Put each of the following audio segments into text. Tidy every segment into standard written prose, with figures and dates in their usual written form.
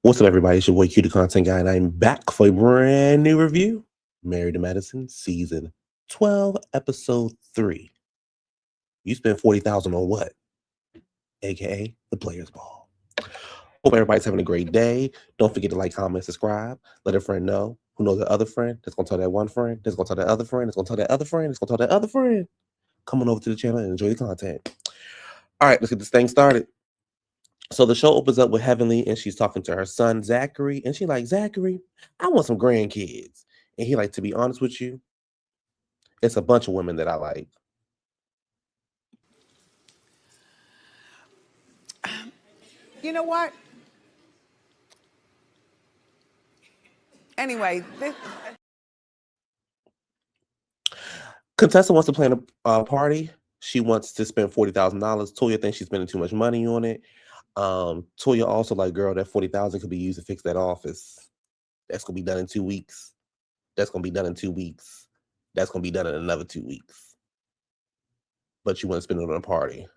What's up, everybody? It's your boy Q, the content guy, and I'm back for a brand new review. Married to Medicine, season 12, episode 3. You spent 40,000 on what? AKA the Players Ball. Hope everybody's having a great day. Don't forget to like, comment, subscribe. Let a friend know who knows the other friend. That's gonna tell that one friend. That's gonna tell that other friend. That's gonna tell that other friend. That's gonna tell that other friend. Come on over to the channel and enjoy the content. All right, let's get this thing started. So the show opens up with Heavenly, and she's talking to her son Zachary, and she like, Zachary, I want some grandkids. And he like, to be honest with you, it's a bunch of women that I like. You know what? Anyway, Contessa wants to plan a party. She wants to spend $40,000. Toya thinks she's spending too much money on it. Toya also like, girl, that 40,000 could be used to fix that office. That's gonna be done in 2 weeks. That's gonna be done in 2 weeks. That's gonna be done in another 2 weeks. But you want to spend it on a party.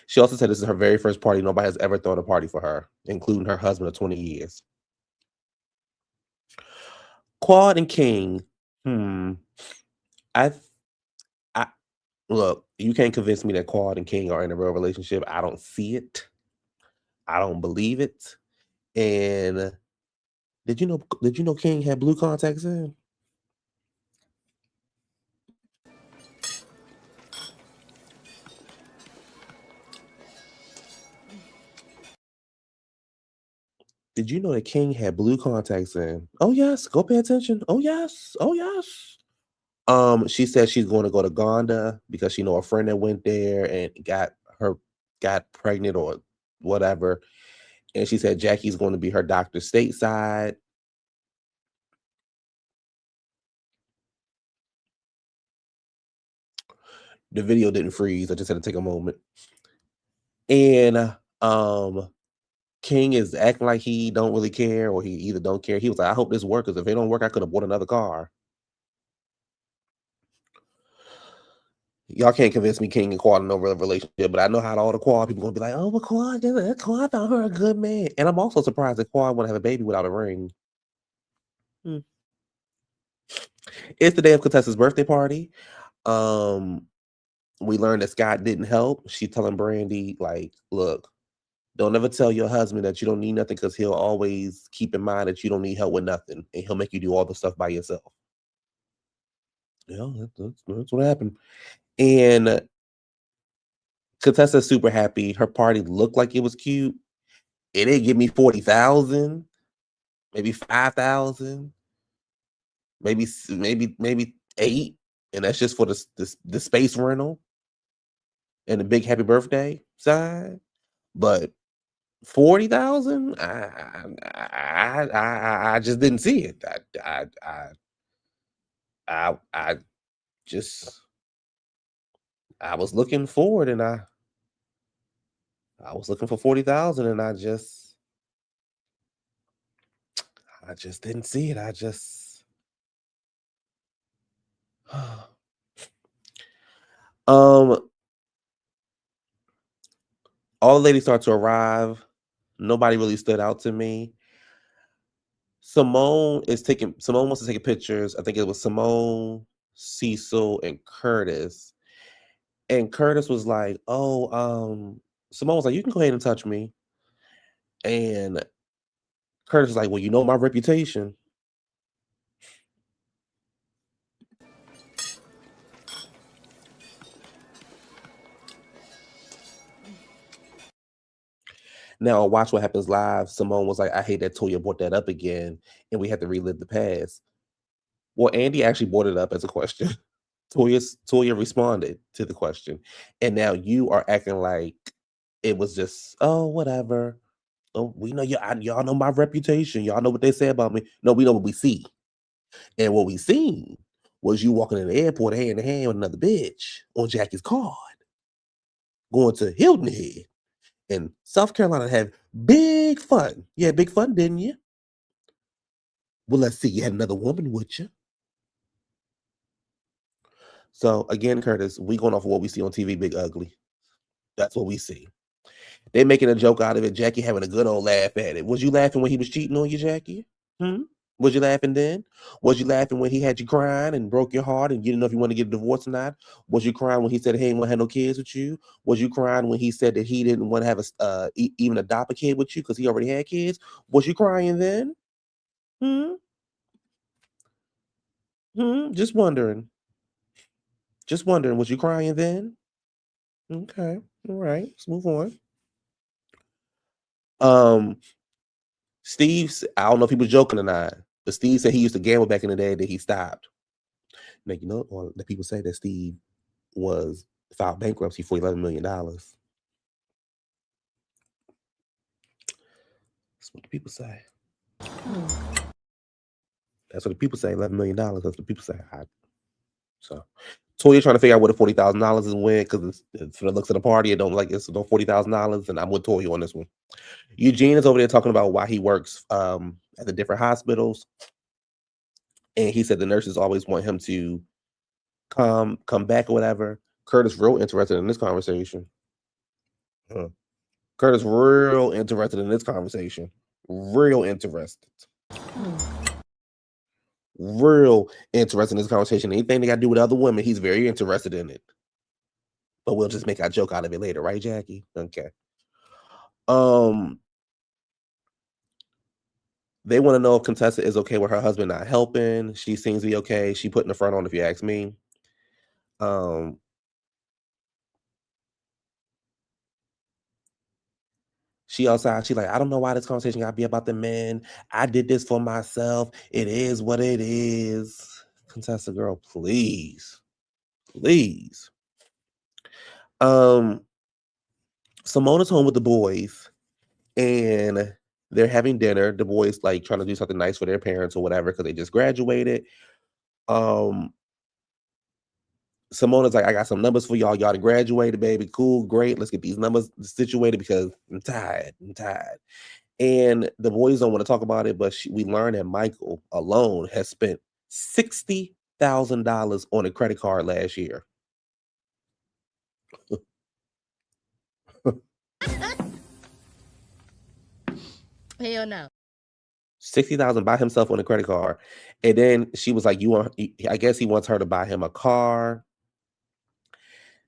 She also said this is her very first party. Nobody has ever thrown a party for her, including her husband of 20 years. Quad and King. I look, you can't convince me that Quad and King are in a real relationship. I don't see it. I don't believe it. And did you know King had blue contacts in? Did you know that King had blue contacts in? Oh yes, go pay attention. Oh yes. Oh yes. She said she's going to go to Gonda because she know a friend that went there and got pregnant or whatever. And she said Jackie's going to be her doctor stateside. The video didn't freeze. I just had to take a moment. And King is acting like he don't really care, or he either don't care. He was like, I hope this works, because if it don't work, I could have bought another car. Y'all can't convince me King and Quad in no real relationship, but I know how all the Quad people gonna be like, oh, but Quad found her a good man. And I'm also surprised that Quad want to have a baby without a ring. It's the day of Contessa's birthday party. We learned that Scott didn't help. She telling Brandi, like, look, don't ever tell your husband that you don't need nothing, because he'll always keep in mind that you don't need help with nothing, and he'll make you do all the stuff by yourself. Yeah, that's what happened. And Contessa's super happy. Her party looked like it was cute. It didn't give me 40,000, maybe 5,000, maybe 8, and that's just for the space rental and the big happy birthday side. But 40,000, I just didn't see it. I just I was looking forward, and I was looking for 40,000, and I just didn't see it. All the ladies start to arrive. Nobody really stood out to me. Simone wants to take pictures. I think it was Simone, Cecil, and Curtis. And Curtis was like, oh, Simone was like, you can go ahead and touch me. And Curtis was like, well, you know my reputation. Now, Watch What Happens Live, Simone was like, I hate that Toya brought that up again, and we had to relive the past. Well, Andy actually brought it up as a question. Toya responded to the question. And now you are acting like it was just, oh, whatever. Oh, we know y'all know my reputation. Y'all know what they say about me. No, we know what we see. And what we seen was you walking in the airport hand in hand with another bitch on Jackie's card, going to Hilton Head in South Carolina, have big fun. You had big fun, didn't you? Well, let's see. You had another woman with you. So again, Curtis, we going off of what we see on TV, big ugly. That's what we see. They making a joke out of it. Jackie having a good old laugh at it. Was you laughing when he was cheating on you, Jackie? Hmm? Was you laughing then? Was you laughing when he had you crying and broke your heart and you didn't know if you want to get a divorce or not? Was you crying when he said he ain't want to have no kids with you? Was you crying when he said that he didn't want to have even adopt a kid with you because he already had kids? Was you crying then? Hmm? Hmm? Just wondering. Just wondering. Was you crying then? Okay. All right. Let's move on. Um, I don't know if he was joking or not, but Steve said he used to gamble back in the day that he stopped. Now, or the people say that Steve was filed bankruptcy for $11 million. That's what the people say. That's what the people say. $11 million. That's what people say. So, Toya trying to figure out what the $40,000 is when, because it's for the looks of the party. It don't like it's no $40,000, and I'm with Toya on this one. Eugene is over there talking about why he works at the different hospitals, and he said the nurses always want him to come back or whatever. Curtis real interested in this conversation. Curtis real interested in this conversation. Real interested. Real interested in this conversation. Anything they got to do with other women, he's very interested in it. But we'll just make a joke out of it later, right, Jackie? Okay. They want to know if Contessa is okay with her husband not helping. She seems to be okay. She putting the front on, if you ask me. She outside. She like, I don't know why this conversation gotta be about the men. I did this for myself. It is what it is. Contessa, girl, please, please. Simone is home with the boys, and they're having dinner. The boys like trying to do something nice for their parents or whatever because they just graduated. Simone is like, I got some numbers for y'all. Y'all to graduated, baby. Cool, great. Let's get these numbers situated because I'm tired. I'm tired. And the boys don't want to talk about it, but we learned that Michael alone has spent $60,000 on a credit card last year. Hell no. 60,000 by himself on a credit card. And then she was like, I guess he wants her to buy him a car.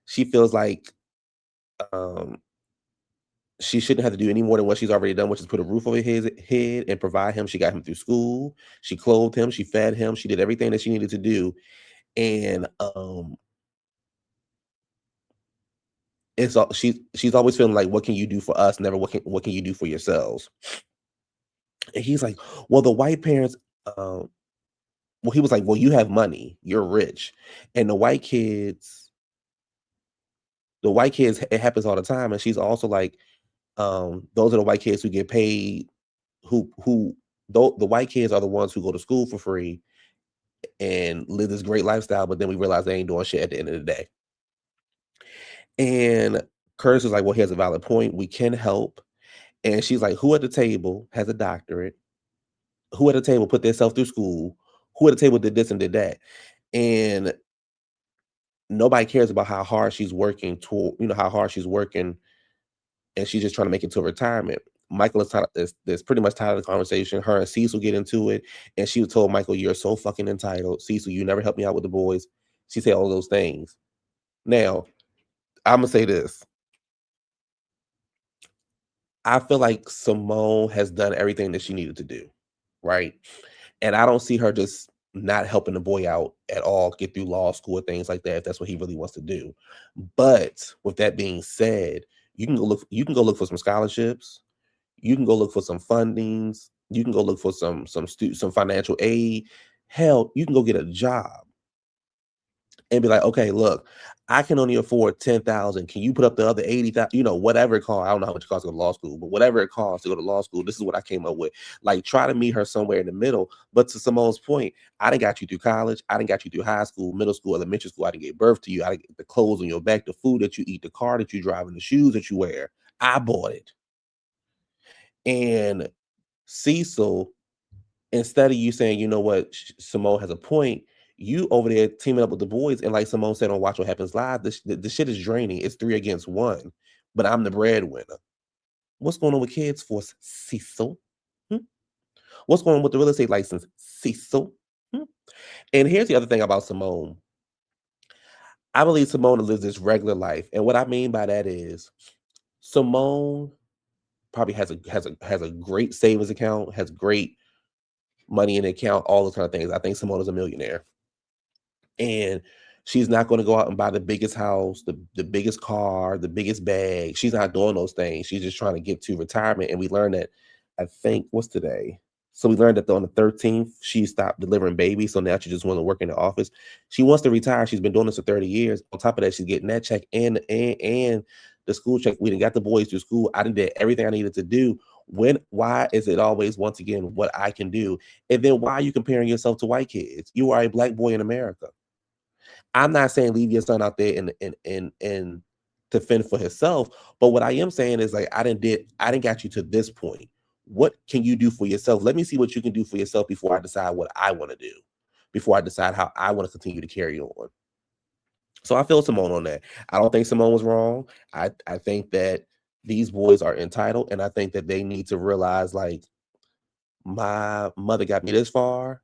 She feels like she shouldn't have to do any more than what she's already done, which is put a roof over his head and provide him. She got him through school. She clothed him. She fed him. She did everything that she needed to do. And she's always feeling like, what can you do for us? Never what can you do for yourselves? And he's like, well, the white parents, well, he was like, well, you have money, you're rich. And the white kids, it happens all the time. And she's also like, those are the white kids who get paid, the white kids are the ones who go to school for free and live this great lifestyle, but then we realize they ain't doing shit at the end of the day. And Curtis is like, well, he has a valid point. We can help. And she's like, who at the table has a doctorate? Who at the table put themselves through school? Who at the table did this and did that? And nobody cares about how hard she's working and she's just trying to make it to retirement. Michael is pretty much tired of the conversation. Her and Cecil get into it, and she told Michael, "You're so fucking entitled, Cecil. You never helped me out with the boys." She said all those things. Now, I'm gonna say this. I feel like Simone has done everything that she needed to do, right? And I don't see her just not helping the boy out at all, get through law school and things like that, if that's what he really wants to do. But with that being said, you can go look for some scholarships. You can go look for some fundings. You can go look for some financial aid. Hell, you can go get a job and be like, okay, look, I can only afford 10,000. Can you put up the other 80,000? Whatever it costs. I don't know how much it costs to go to law school, but whatever it costs to go to law school, this is what I came up with. Like, try to meet her somewhere in the middle. But to Simone's point, I didn't got you through college. I didn't got you through high school, middle school, elementary school. I didn't give birth to you. I didn't get the clothes on your back, the food that you eat, the car that you drive, and the shoes that you wear. I bought it. And Cecil, instead of you saying, you know what, Simone has a point, you over there teaming up with the boys, and like Simone said on Watch What Happens Live, the shit is draining. It's 3 against 1, but I'm the breadwinner. What's going on with kids force, Cecil? Hmm? What's going on with the real estate license, Cecil? Hmm? And here's the other thing about Simone. I believe Simone lives this regular life, and what I mean by that is Simone probably has a great savings account, has great money in the account, all those kind of things. I think Simone is a millionaire. And she's not going to go out and buy the biggest house, the biggest car, the biggest bag. She's not doing those things. She's just trying to get to retirement. And we learned that, I think, what's today? So we learned that on the 13th, she stopped delivering babies. So now she just wants to work in the office. She wants to retire. She's been doing this for 30 years. On top of that, she's getting that check and the school check. We done got the boys through school. I done did everything I needed to do. Why is it always, once again, what I can do? And then why are you comparing yourself to white kids? You are a black boy in America. I'm not saying leave your son out there and to fend for himself, but what I am saying is, like, I didn't got you to this point. What can you do for yourself? Let me see what you can do for yourself before I decide what I want to do, before I decide how I want to continue to carry on. So I feel Simone on that. I don't think Simone was wrong. I think that these boys are entitled, and I think that they need to realize, like, my mother got me this far.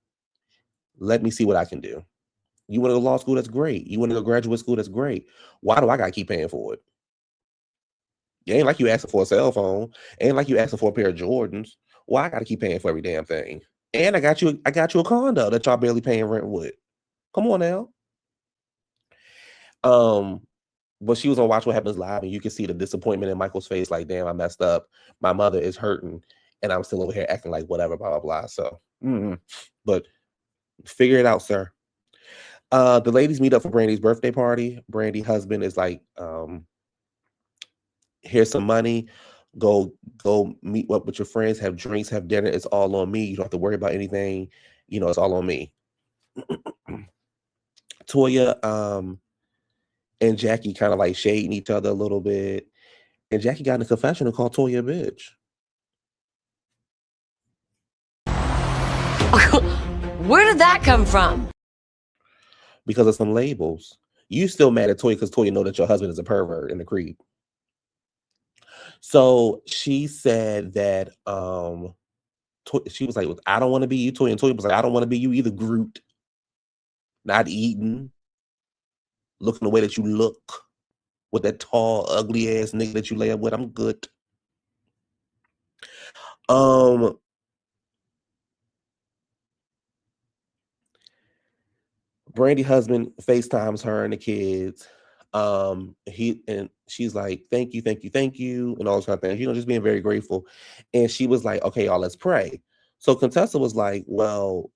Let me see what I can do. You want to go to law school? That's great. You want to go graduate school? That's great. Why do I got to keep paying for it? It ain't like you asking for a cell phone. It ain't like you asking for a pair of Jordans. Why I got to keep paying for every damn thing? And I got you a condo that y'all barely paying rent with. Come on now. Um, but she was on Watch What Happens Live, and you can see the disappointment in Michael's face. Like, damn, I messed up. My mother is hurting, and I'm still over here acting like whatever, blah blah blah. So, but figure it out, sir. The ladies meet up for Brandy's birthday party. Brandy's husband is like, here's some money. Go meet up with your friends, have drinks, have dinner. It's all on me. You don't have to worry about anything. It's all on me. Toya and Jackie kind of like shading each other a little bit. And Jackie got in a confession and called Toya a bitch. Where did that come from? Because of some labels. You still mad at Toya because Toya know that your husband is a pervert and a creep. So she said that she was like, I don't want to be you, Toya. And Toya was like, I don't want to be you either, Groot. Not eating, looking the way that you look, with that tall, ugly ass nigga that you lay up with. I'm good. Brandy husband FaceTimes her and the kids. She's like, thank you, thank you, thank you, and all those kind of things. Just being very grateful. And she was like, okay, y'all, let's pray. So Contessa was like, well,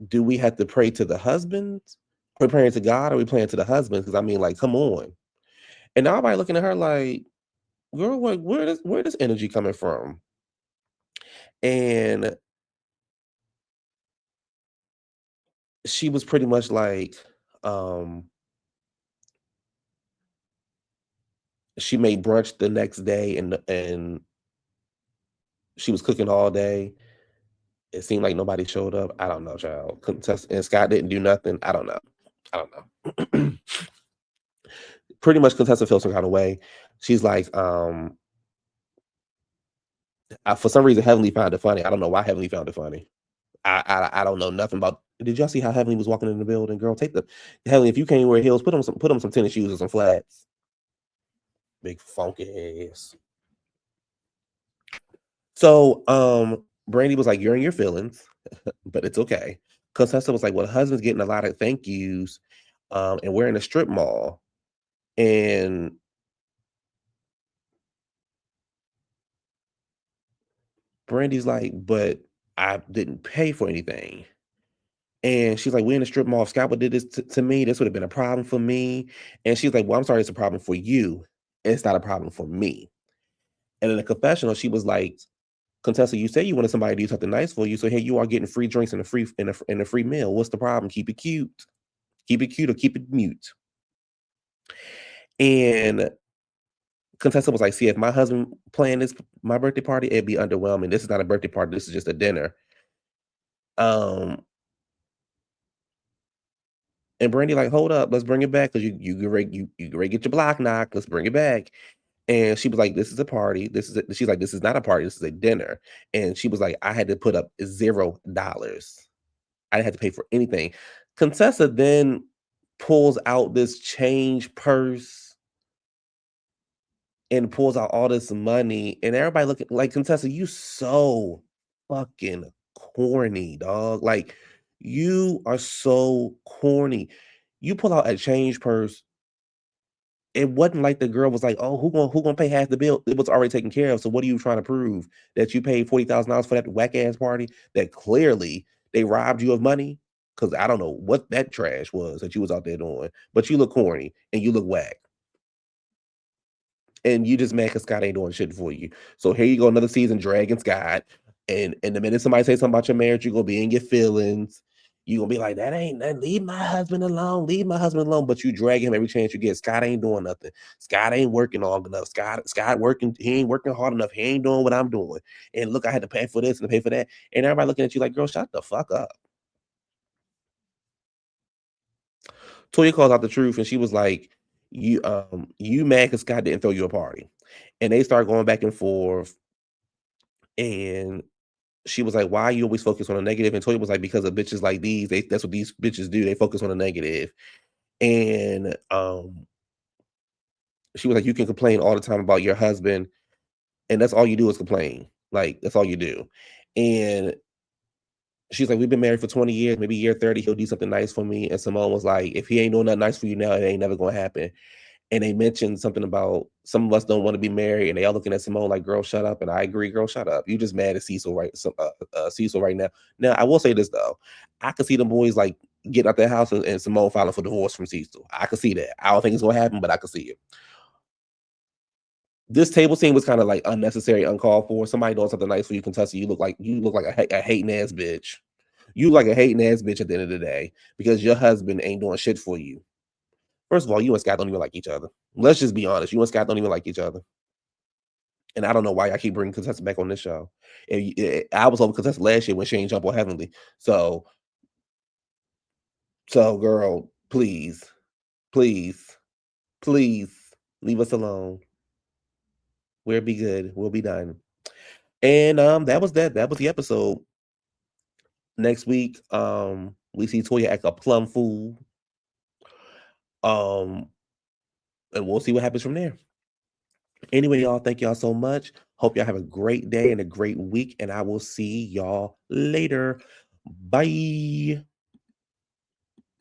do we have to pray to the husbands? Are we praying to God, or are we praying to the husbands? Because I mean, like, come on. And now everybody looking at her like, girl, where this energy coming from? And she was pretty much like, she made brunch the next day, and she was cooking all day. It seemed like nobody showed up. I don't know, child. And Scott didn't do nothing. I don't know. Pretty much Contessa feels some kind of way. She's like, for some reason, Heavenly found it funny. I don't know why Heavenly found it funny. I don't know nothing about. Did y'all see how Heavenly was walking in the building? Girl, take the Heavenly. If you can't wear heels, put on some tennis shoes or some flats. Big funky ass. So Brandy was like, you're in your feelings, but it's okay. Contessa was like, well, husband's getting a lot of thank yous, and we're in a strip mall. And Brandy's like, but I didn't pay for anything. And she's like, we're in a strip mall. If Scott did this to me, this would have been a problem for me. And she's like, well, I'm sorry, it's a problem for you. It's not a problem for me. And in the confessional, she was like, Contessa, you say you wanted somebody to do something nice for you. So here you are getting free drinks and a free meal. What's the problem? Keep it cute. Keep it cute or keep it mute. And Contessa was like, see, if my husband planned my birthday party, it'd be underwhelming. This is not a birthday party. This is just a dinner. And Brandy like, hold up, let's bring it back, because you ready get your block knocked. Let's bring it back. And she was like, "This is a party. She's like, this is not a party. This is a dinner." And she was like, "I had to put up $0. I didn't have to pay for anything." Contessa then pulls out this change purse and pulls out all this money, and everybody looking like, "Contessa, you so fucking corny, dog. Like, you are so corny. You pull out a change purse. It wasn't like the girl was like, "Oh, who gonna pay half the bill?" It was already taken care of. So what are you trying to prove? That you paid $40,000 for that whack ass party? That clearly they robbed you of money? Because I don't know what that trash was that you was out there doing, but you look corny and you look whack. And you just mad because Scott ain't doing shit for you. So here you go, another season dragging Scott. And the minute somebody say something about your marriage, you're gonna be in your feelings. You're gonna be like, that ain't that, leave my husband alone, leave my husband alone. But you drag him every chance you get. Scott ain't doing nothing. Scott ain't working long enough. Scott working, he ain't working hard enough. He ain't doing what I'm doing. And look, I had to pay for this and pay for that. And everybody looking at you like, girl, shut the fuck up. Toya calls out the truth, and she was like, you mad because Scott didn't throw you a party. And they start going back and forth. And she was like, "Why you always focus on a negative?" And Toya was like, "Because of bitches like these. That's what these bitches do. They focus on a negative." And she was like, "You can complain all the time about your husband, and that's all you do is complain. Like, that's all you do." And she's like, "We've been married for 20 years. Maybe year 30, he'll do something nice for me." And Simone was like, "If he ain't doing nothing nice for you now, it ain't never gonna happen." And they mentioned something about some of us don't want to be married, and they all looking at Simone like, "Girl, shut up." And I agree, girl, shut up. You just mad at Cecil Cecil right now. Now I will say this though, I could see them boys like getting out their house and Simone filing for divorce from Cecil. I could see that. I don't think it's gonna happen, but I could see it. This table scene was kind of like unnecessary, uncalled for. Somebody doing something nice for you, Contessa. You look like a hating ass bitch. You like a hating ass bitch at the end of the day because your husband ain't doing shit for you. First of all, you and Scott don't even like each other. Let's just be honest. You and Scott don't even like each other. And I don't know why I keep bringing Contessa back on this show. I was over Contessa last year when she ain't jump on Heavenly. So girl, please, please, please leave us alone. We'll be good. We'll be done. And that was that. That was the episode. Next week, we see Toya act a plum fool. Um, and we'll see what happens from there. Anyway, y'all, thank y'all so much. Hope y'all have a great day and a great week, and I will see y'all later. Bye.